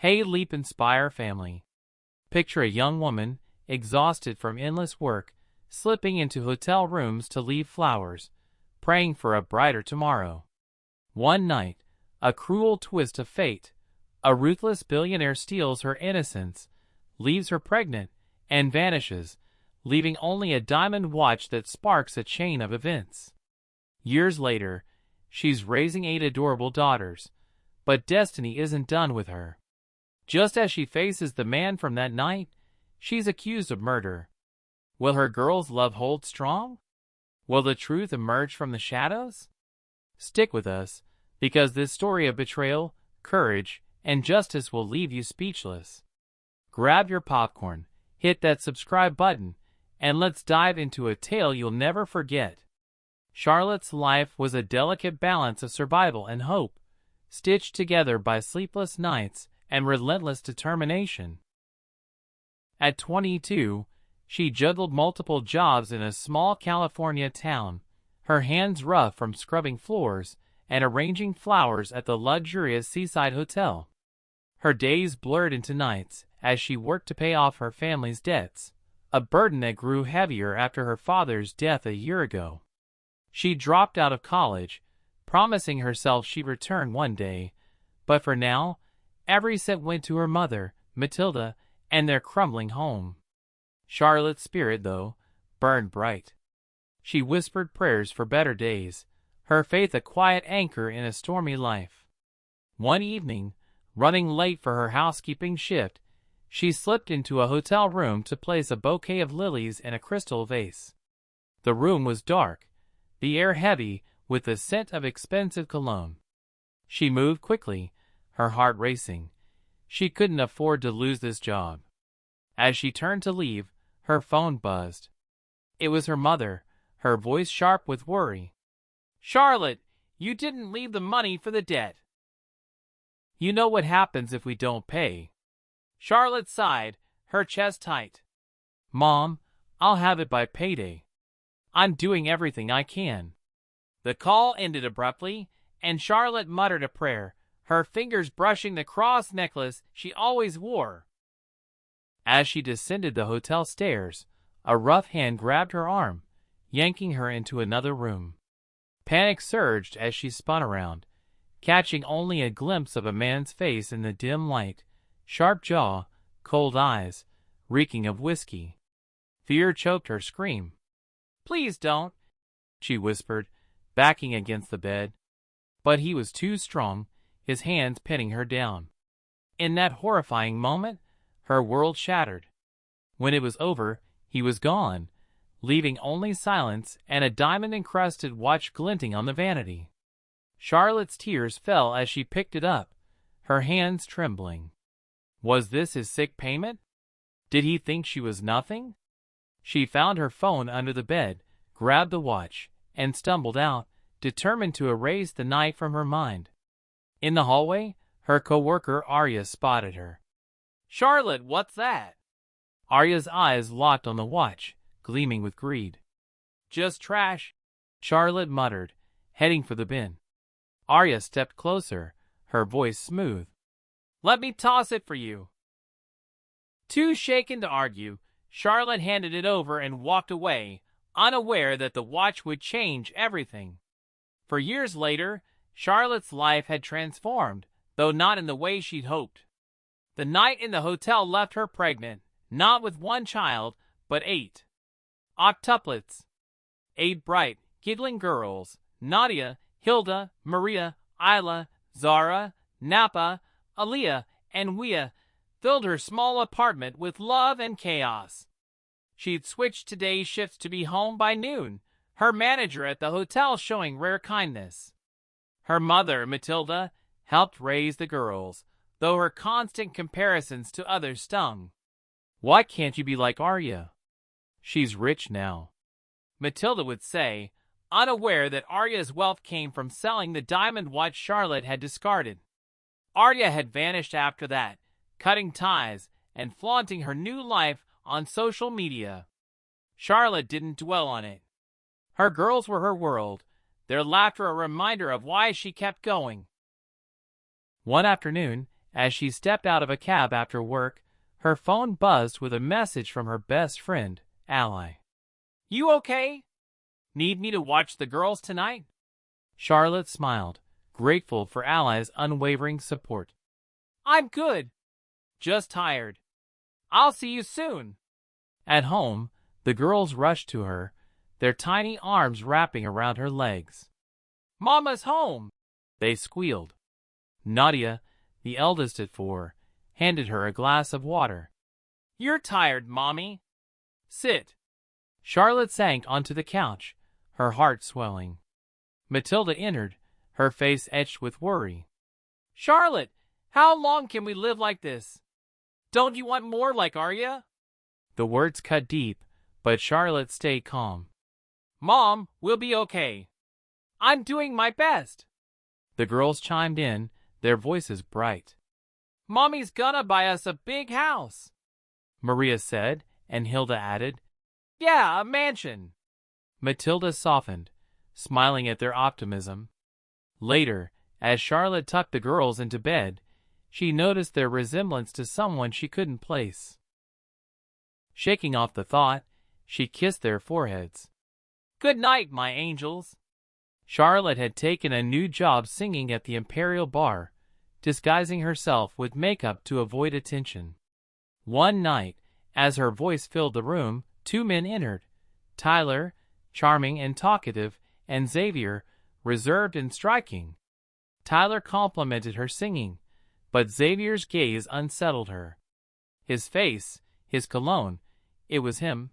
Hey Leap Inspire family. Picture a young woman, exhausted from endless work, slipping into hotel rooms to leave flowers, praying for a brighter tomorrow. One night, a cruel twist of fate. A ruthless billionaire steals her innocence, leaves her pregnant, and vanishes, leaving only a diamond watch that sparks a chain of events. Years later, she's raising 8 adorable daughters, but destiny isn't done with her. Just as she faces the man from that night, she's accused of murder. Will her girls' love hold strong? Will the truth emerge from the shadows? Stick with us, because this story of betrayal, courage, and justice will leave you speechless. Grab your popcorn, hit that subscribe button, and let's dive into a tale you'll never forget. Charlotte's life was a delicate balance of survival and hope, stitched together by sleepless nights and relentless determination. At 22, she juggled multiple jobs in a small California town, her hands rough from scrubbing floors and arranging flowers at the luxurious seaside hotel. Her days blurred into nights as she worked to pay off her family's debts, a burden that grew heavier after her father's death a year ago. She dropped out of college, promising herself she'd return one day, but for now, every cent went to her mother, Matilda, and their crumbling home. Charlotte's spirit, though, burned bright. She whispered prayers for better days, her faith a quiet anchor in a stormy life. One evening, running late for her housekeeping shift, she slipped into a hotel room to place a bouquet of lilies in a crystal vase. The room was dark, the air heavy with the scent of expensive cologne. She moved quickly, her heart racing. She couldn't afford to lose this job. As she turned to leave, her phone buzzed. It was her mother, her voice sharp with worry. "Charlotte, you didn't leave the money for the debt. You know what happens if we don't pay." Charlotte sighed, her chest tight. "Mom, I'll have it by payday. I'm doing everything I can." The call ended abruptly, and Charlotte muttered a prayer, her fingers brushing the cross necklace she always wore. As she descended the hotel stairs, a rough hand grabbed her arm, yanking her into another room. Panic surged as she spun around, catching only a glimpse of a man's face in the dim light, sharp jaw, cold eyes, reeking of whiskey. Fear choked her scream. "Please don't," she whispered, backing against the bed. But he was too strong, his hands pinning her down. In that horrifying moment, her world shattered. When it was over, he was gone, leaving only silence and a diamond-encrusted watch glinting on the vanity. Charlotte's tears fell as she picked it up, her hands trembling. Was this his sick payment? Did he think she was nothing? She found her phone under the bed, grabbed the watch, and stumbled out, determined to erase the night from her mind. In the hallway, her coworker Arya spotted her. "Charlotte, what's that?" Arya's eyes locked on the watch, gleaming with greed. "Just trash," Charlotte muttered, heading for the bin. Arya stepped closer, her voice smooth. "Let me toss it for you." Too shaken to argue, Charlotte handed it over and walked away, unaware that the watch would change everything. For years later, Charlotte's life had transformed, though not in the way she'd hoped. The night in the hotel left her pregnant, not with one child, but 8. Octuplets. 8 bright, giggling girls, Nadia, Hilda, Maria, Isla, Zara, Napa, Aaliyah, and Wea, filled her small apartment with love and chaos. She'd switched today's shifts to be home by noon, her manager at the hotel showing rare kindness. Her mother, Matilda, helped raise the girls, though her constant comparisons to others stung. "Why can't you be like Arya? She's rich now," Matilda would say, unaware that Arya's wealth came from selling the diamond watch Charlotte had discarded. Arya had vanished after that, cutting ties and flaunting her new life on social media. Charlotte didn't dwell on it. Her girls were her world, their laughter a reminder of why she kept going. One afternoon, As she stepped out of a cab after work, her phone buzzed with a message from her best friend, Ally. "You okay? Need me to watch the girls tonight?" Charlotte smiled, grateful for Ally's unwavering support. "I'm good. Just tired. I'll see you soon." At home, the girls rushed to her, their tiny arms wrapping around her legs. "Mama's home!" they squealed. Nadia, the eldest at 4, handed her a glass of water. "You're tired, Mommy. Sit." Charlotte sank onto the couch, her heart swelling. Matilda entered, her face etched with worry. "Charlotte, how long can we live like this? Don't you want more like Arya?" The words cut deep, but Charlotte stayed calm. "Mom, we'll be okay. I'm doing my best." The girls chimed in, their voices bright. "Mommy's gonna buy us a big house," Maria said, and Hilda added, "Yeah, a mansion." Matilda softened, smiling at their optimism. Later, as Charlotte tucked the girls into bed, she noticed their resemblance to someone she couldn't place. Shaking off the thought, she kissed their foreheads. "Good night, my angels." Charlotte had taken a new job singing at the Imperial Bar, disguising herself with makeup to avoid attention. One night, as her voice filled the room, 2 men entered: Tyler, charming and talkative, and Xavier, reserved and striking. Tyler complimented her singing, but Xavier's gaze unsettled her. His face, his cologne, it was him.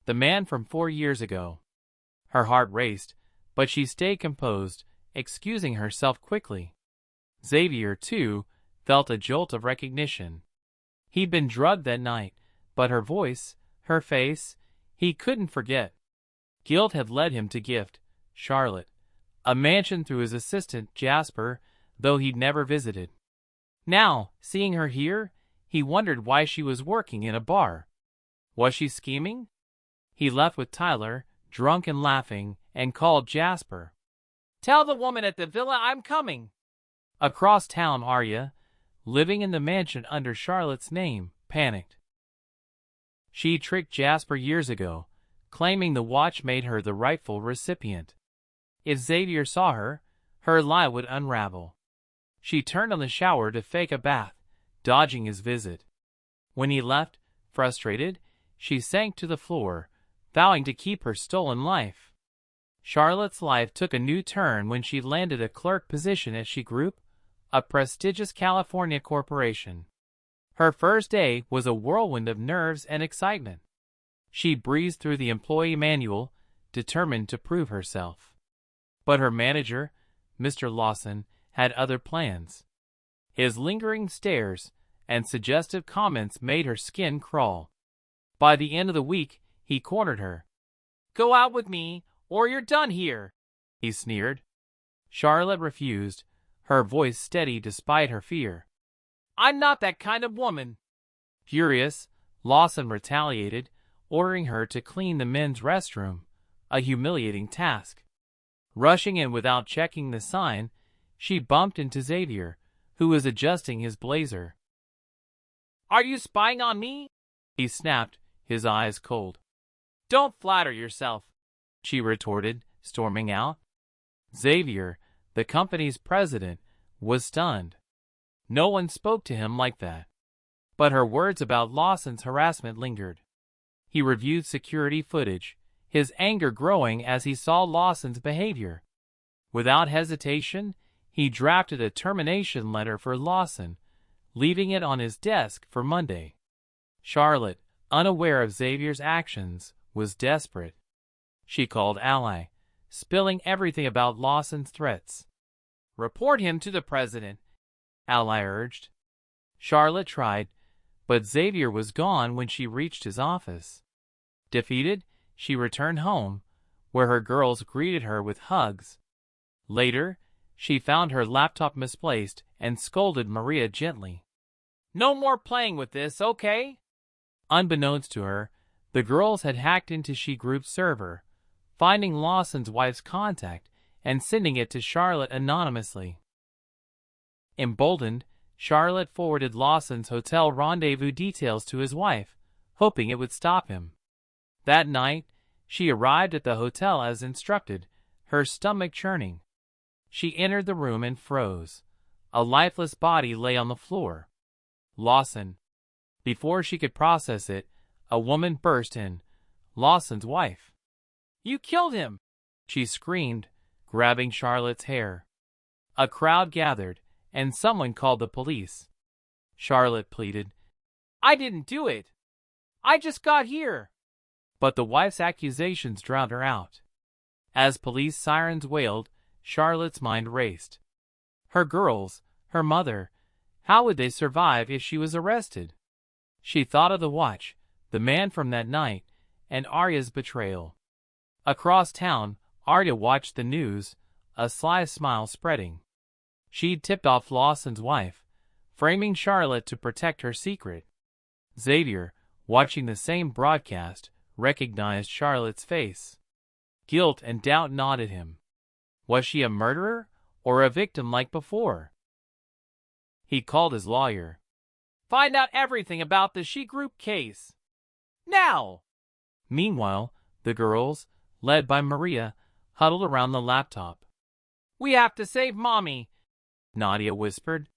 The man from 4 years ago. Her heart raced, but she stayed composed, excusing herself quickly. Xavier, too, felt a jolt of recognition. He'd been drugged that night, but her voice, her face, he couldn't forget. Guilt had led him to gift Charlotte a mansion through his assistant, Jasper, though he'd never visited. Now, seeing her here, he wondered why she was working in a bar. Was she scheming? He left with Tyler, drunk and laughing, and called Jasper. "Tell the woman at the villa I'm coming." Across town, Arya, living in the mansion under Charlotte's name, panicked. She tricked Jasper years ago, claiming the watch made her the rightful recipient. If Xavier saw her, her lie would unravel. She turned on the shower to fake a bath, dodging his visit. When he left, frustrated, she sank to the floor, vowing to keep her stolen life. Charlotte's life took a new turn when she landed a clerk position at She Group, a prestigious California corporation. Her first day was a whirlwind of nerves and excitement. She breezed through the employee manual, determined to prove herself. But her manager, Mr. Lawson, had other plans. His lingering stares and suggestive comments made her skin crawl. By the end of the week, he cornered her. "Go out with me, or you're done here," he sneered. Charlotte refused, her voice steady despite her fear. "I'm not that kind of woman." Furious, Lawson retaliated, ordering her to clean the men's restroom, a humiliating task. Rushing in without checking the sign, she bumped into Xavier, who was adjusting his blazer. "Are you spying on me?" he snapped, his eyes cold. "Don't flatter yourself," she retorted, storming out. Xavier, the company's president, was stunned. No one spoke to him like that. But her words about Lawson's harassment lingered. He reviewed security footage, his anger growing as he saw Lawson's behavior. Without hesitation, he drafted a termination letter for Lawson, leaving it on his desk for Monday. Charlotte, unaware of Xavier's actions, was desperate. She called Ally, spilling everything about Lawson's threats. "Report him to the president," Ally urged. Charlotte tried, but Xavier was gone when she reached his office. Defeated, she returned home, where her girls greeted her with hugs. Later, she found her laptop misplaced and scolded Maria gently. "No more playing with this, okay?" Unbeknownst to her, the girls had hacked into She Group's server, finding Lawson's wife's contact and sending it to Charlotte anonymously. Emboldened, Charlotte forwarded Lawson's hotel rendezvous details to his wife, hoping it would stop him. That night, she arrived at the hotel as instructed, her stomach churning. She entered the room and froze. A lifeless body lay on the floor. Lawson. Before she could process it, a woman burst in, Lawson's wife. "You killed him!" she screamed, grabbing Charlotte's hair. A crowd gathered, and someone called the police. Charlotte pleaded, "I didn't do it. I just got here." But the wife's accusations drowned her out. As police sirens wailed, Charlotte's mind raced. Her girls, her mother, how would they survive if she was arrested? She thought of the watch, the man from that night, and Arya's betrayal. Across town, Arya watched the news, a sly smile spreading. She'd tipped off Lawson's wife, framing Charlotte to protect her secret. Xavier, watching the same broadcast, recognized Charlotte's face. Guilt and doubt gnawed at him. Was she a murderer or a victim like before? He called his lawyer. "Find out everything about the She Group case. Now!" Meanwhile, the girls, led by Maria, huddled around the laptop. "We have to save Mommy," Nadia whispered.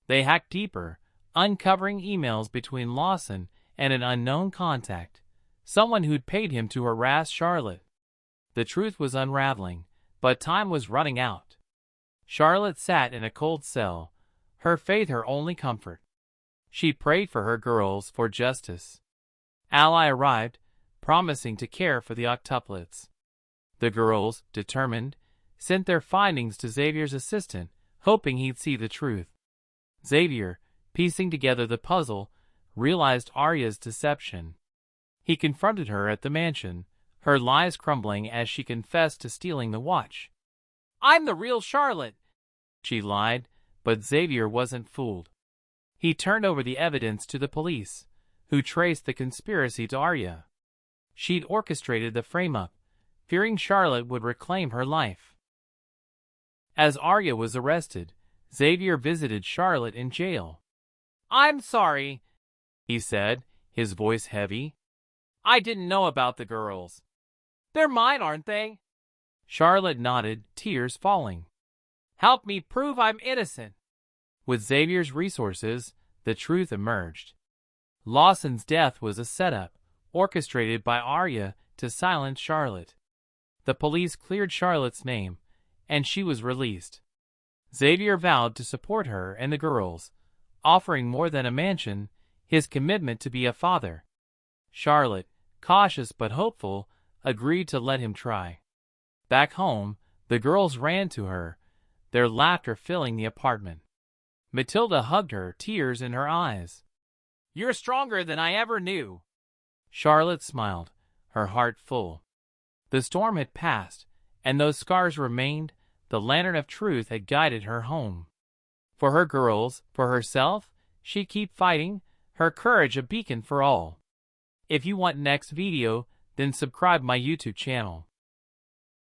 They hacked deeper, uncovering emails between Lawson and an unknown contact, someone who'd paid him to harass Charlotte. The truth was unraveling, but time was running out. Charlotte sat in a cold cell, her faith her only comfort. She prayed for her girls for justice. Ally arrived, promising to care for the octuplets. The girls, determined, sent their findings to Xavier's assistant, hoping he'd see the truth. Xavier, piecing together the puzzle, realized Arya's deception. He confronted her at the mansion, her lies crumbling as she confessed to stealing the watch. "I'm the real Charlotte," she lied, but Xavier wasn't fooled. He turned over the evidence to the police, who traced the conspiracy to Arya. She'd orchestrated the frame-up, fearing Charlotte would reclaim her life. As Arya was arrested, Xavier visited Charlotte in jail. "I'm sorry," he said, his voice heavy. "I didn't know about the girls. They're mine, aren't they?" Charlotte nodded, tears falling. "Help me prove I'm innocent." With Xavier's resources, the truth emerged. Lawson's death was a setup, orchestrated by Arya to silence Charlotte. The police cleared Charlotte's name, and she was released. Xavier vowed to support her and the girls, offering more than a mansion, his commitment to be a father. Charlotte, cautious but hopeful, agreed to let him try. Back home, the girls ran to her, their laughter filling the apartment. Matilda hugged her, tears in her eyes. "You're stronger than I ever knew." Charlotte smiled, her heart full. The storm had passed, and those scars remained. The lantern of truth had guided her home. For her girls, for herself, she'd keep fighting, her courage a beacon for all. If you want next video, then subscribe my YouTube channel.